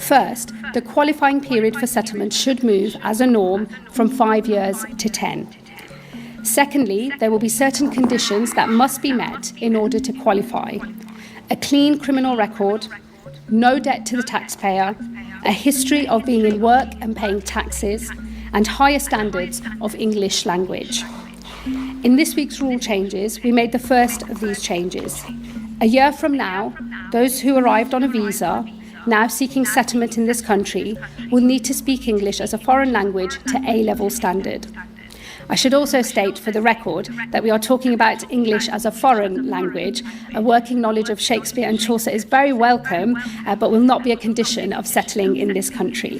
First, the qualifying period for settlement should move, as a norm, from 5 years to 10. Secondly, there will be certain conditions that must be met in order to qualify. A clean criminal record, no debt to the taxpayer, a history of being in work and paying taxes, and higher standards of English language. In this week's rule changes, we made the first of these changes. A year from now, those who arrived on a visa, now seeking settlement in this country, will need to speak English as a foreign language to A-level standard. I should also state for the record that we are talking about English as a foreign language. A working knowledge of Shakespeare and Chaucer is very welcome, but will not be a condition of settling in this country.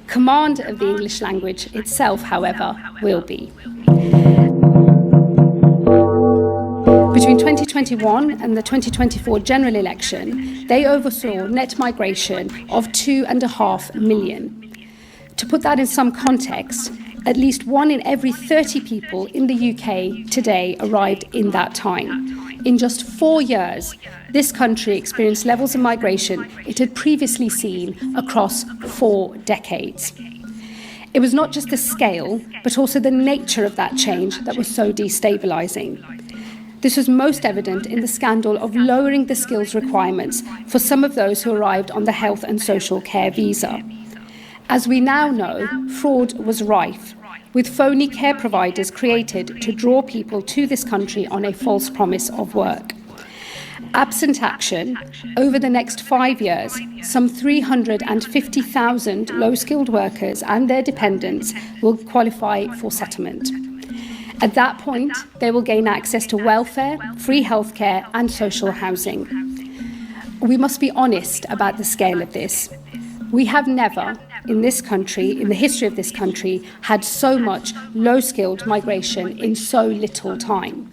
Command of the English language itself, however, will be. Between 2021 and the 2024 general election, they oversaw net migration of 2.5 million. To put that in some context, at least 1 in every 30 people in the UK today arrived in that time. In just 4 years, this country experienced levels of migration it had previously seen across 4 decades. It was not just the scale, but also the nature of that change that was so destabilising. This was most evident in the scandal of lowering the skills requirements for some of those who arrived on the health and social care visa. As we now know, fraud was rife, with phony care providers created to draw people to this country on a false promise of work. Absent action, over the next 5 years, some 350,000 low-skilled workers and their dependents will qualify for settlement. At that point, they will gain access to welfare, free healthcare, and social housing. We must be honest about the scale of this. We have never, in this country, in the history of this country, had so much low-skilled migration in so little time.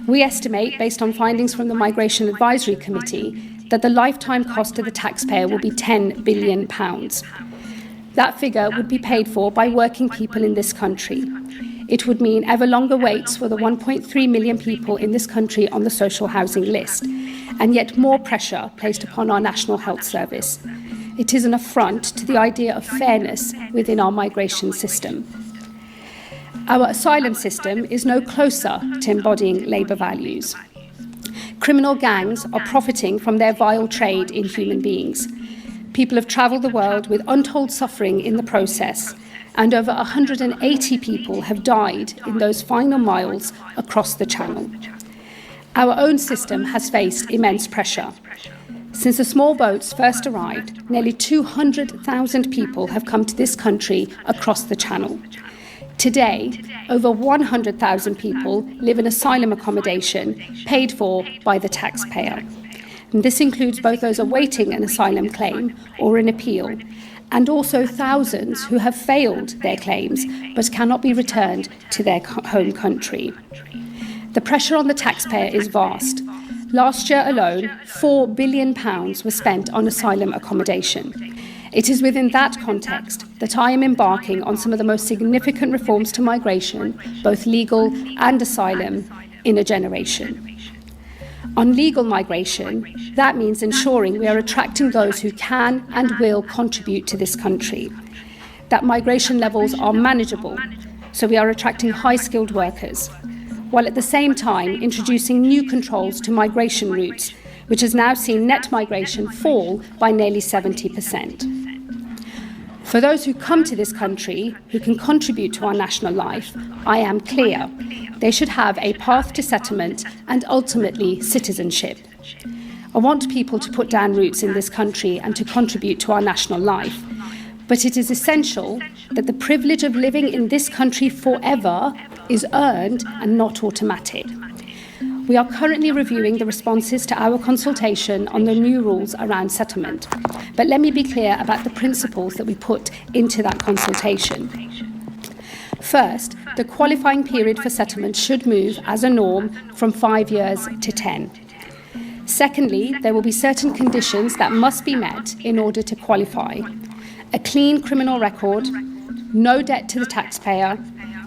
We estimate, based on findings from the Migration Advisory Committee, that the lifetime cost to the taxpayer will be £10 billion. That figure would be paid for by working people in this country. It would mean ever longer waits for the 1.3 million people in this country on the social housing list, and yet more pressure placed upon our National Health Service. It is an affront to the idea of fairness within our migration system. Our asylum system is no closer to embodying Labour values. Criminal gangs are profiting from their vile trade in human beings. People have travelled the world with untold suffering in the process, and over 180 people have died in those final miles across the Channel. Our own system has faced immense pressure. Since the small boats first arrived, nearly 200,000 people have come to this country across the Channel. Today, over 100,000 people live in asylum accommodation paid for by the taxpayer. And this includes both those awaiting an asylum claim or an appeal, and also thousands who have failed their claims but cannot be returned to their home country. The pressure on the taxpayer is vast. Last year alone, £4 billion was spent on asylum accommodation. It is within that context that I am embarking on some of the most significant reforms to migration, both legal and asylum, in a generation. On legal migration, that means ensuring we are attracting those who can and will contribute to this country, that migration levels are manageable, so we are attracting high-skilled workers, while at the same time introducing new controls to migration routes, which has now seen net migration fall by nearly 70%. For those who come to this country, who can contribute to our national life, I am clear. They should have a path to settlement and ultimately citizenship. I want people to put down roots in this country and to contribute to our national life. But it is essential that the privilege of living in this country forever is earned and not automatic. We are currently reviewing the responses to our consultation on the new rules around settlement. But let me be clear about the principles that we put into that consultation. First, the qualifying period for settlement should move, as a norm, from 5 years to 10. Secondly, there will be certain conditions that must be met in order to qualify. A clean criminal record, no debt to the taxpayer,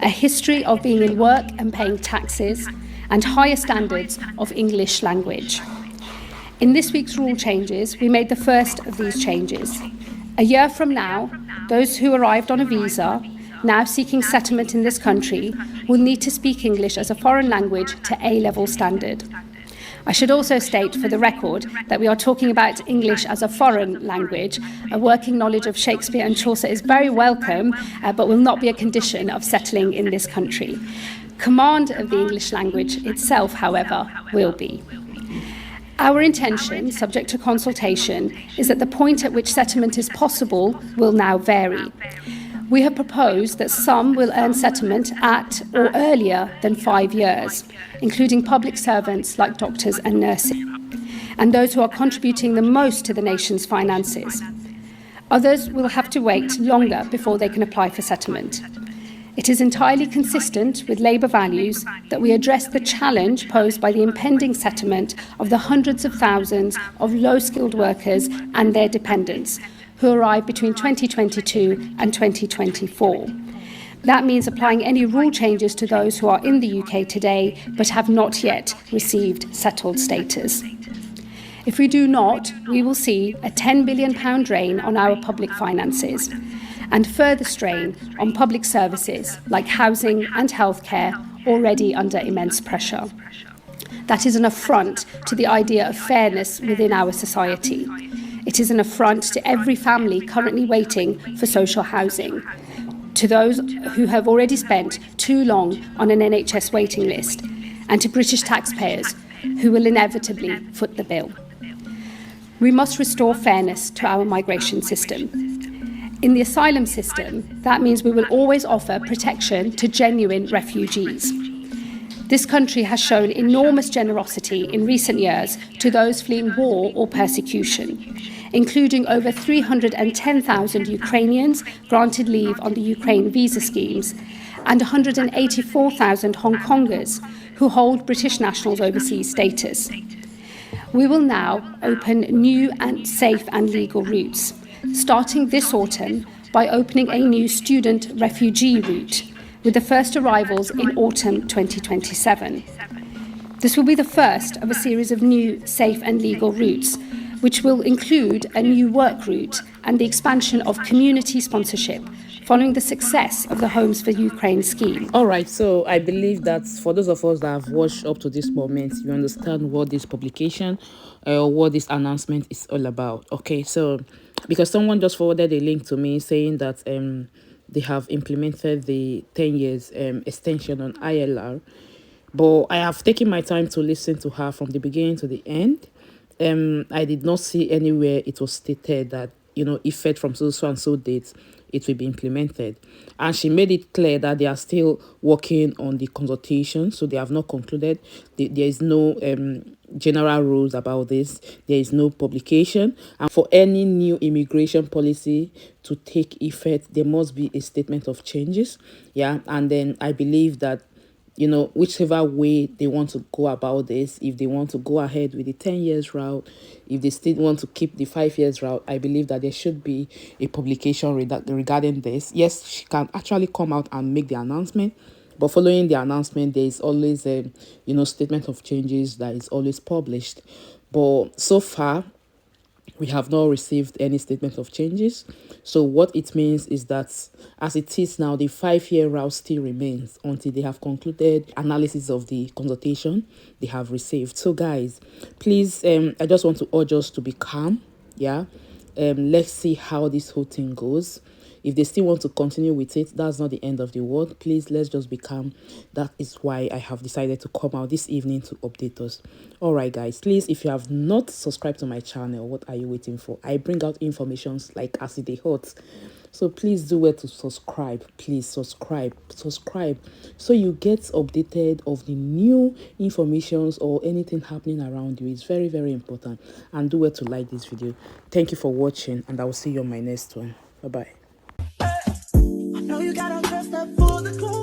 a history of being in work and paying taxes, and higher standards of English language. In this week's rule changes, we made the first of these changes. A year from now, those who arrived on a visa, now seeking settlement in this country, will need to speak English as a foreign language to A-level standard. I should also state for the record that we are talking about English as a foreign language. A working knowledge of Shakespeare and Chaucer is very welcome, but will not be a condition of settling in this country. Command of the English language itself, however, will be. Our intention, subject to consultation, is that the point at which settlement is possible will now vary. We have proposed that some will earn settlement at or earlier than 5 years, including public servants like doctors and nurses, and those who are contributing the most to the nation's finances. Others will have to wait longer before they can apply for settlement. It is entirely consistent with Labour values that we address the challenge posed by the impending settlement of the hundreds of thousands of low-skilled workers and their dependents who arrived between 2022 and 2024. That means applying any rule changes to those who are in the UK today but have not yet received settled status. If we do not, we will see a £10 billion drain on our public finances and further strain on public services like housing and healthcare already under immense pressure. That is an affront to the idea of fairness within our society. It is an affront to every family currently waiting for social housing, to those who have already spent too long on an NHS waiting list, and to British taxpayers who will inevitably foot the bill. We must restore fairness to our migration system. In the asylum system, that means we will always offer protection to genuine refugees. This country has shown enormous generosity in recent years to those fleeing war or persecution, including over 310,000 Ukrainians granted leave on the Ukraine visa schemes and 184,000 Hong Kongers who hold British nationals overseas status. We will now open new and safe and legal routes, starting this autumn by opening a new student refugee route, with the first arrivals in autumn 2027. This will be the first of a series of new, safe and legal routes, which will include a new work route and the expansion of community sponsorship following the success of the Homes for Ukraine scheme. All right, so I believe that for those of us that have watched up to this moment, you understand what this publication or what this announcement is all about. Okay, so because someone just forwarded a link to me saying that they have implemented the 10 years extension on ILR, but I have taken my time to listen to her from the beginning to the end. I did not see anywhere it was stated that, effect from so and so dates, it will be implemented. And she made it clear that they are still working on the consultation, so they have not concluded. There is no general rules about this. There is no publication. And for any new immigration policy to take effect, there must be a statement of changes. Yeah, and then I believe that whichever way they want to go about this, if they want to go ahead with the 10 years route, if they still want to keep the 5 years route, I believe that there should be a publication regarding this. Yes, she can actually come out and make the announcement, but following the announcement, there is always a, statement of changes that is always published. But so far, we have not received any statement of changes. So what it means is that as it is now, the 5-year route still remains until they have concluded analysis of the consultation they have received. So guys, please, I just want to urge us to be calm. Yeah. Let's see how this whole thing goes. If they still want to continue with it, that's not the end of the world. Please, let's just be calm. That is why I have decided to come out this evening to update us. All right, guys, please, if you have not subscribed to my channel, what are you waiting for? I bring out informations like as it hot. So please do well to subscribe. Please subscribe so you get updated of the new informations or anything happening around you. It's very, very important. And do well to like this video. Thank you for watching, and I will see you on my next one. Bye-bye. I know you got all dressed up for the club.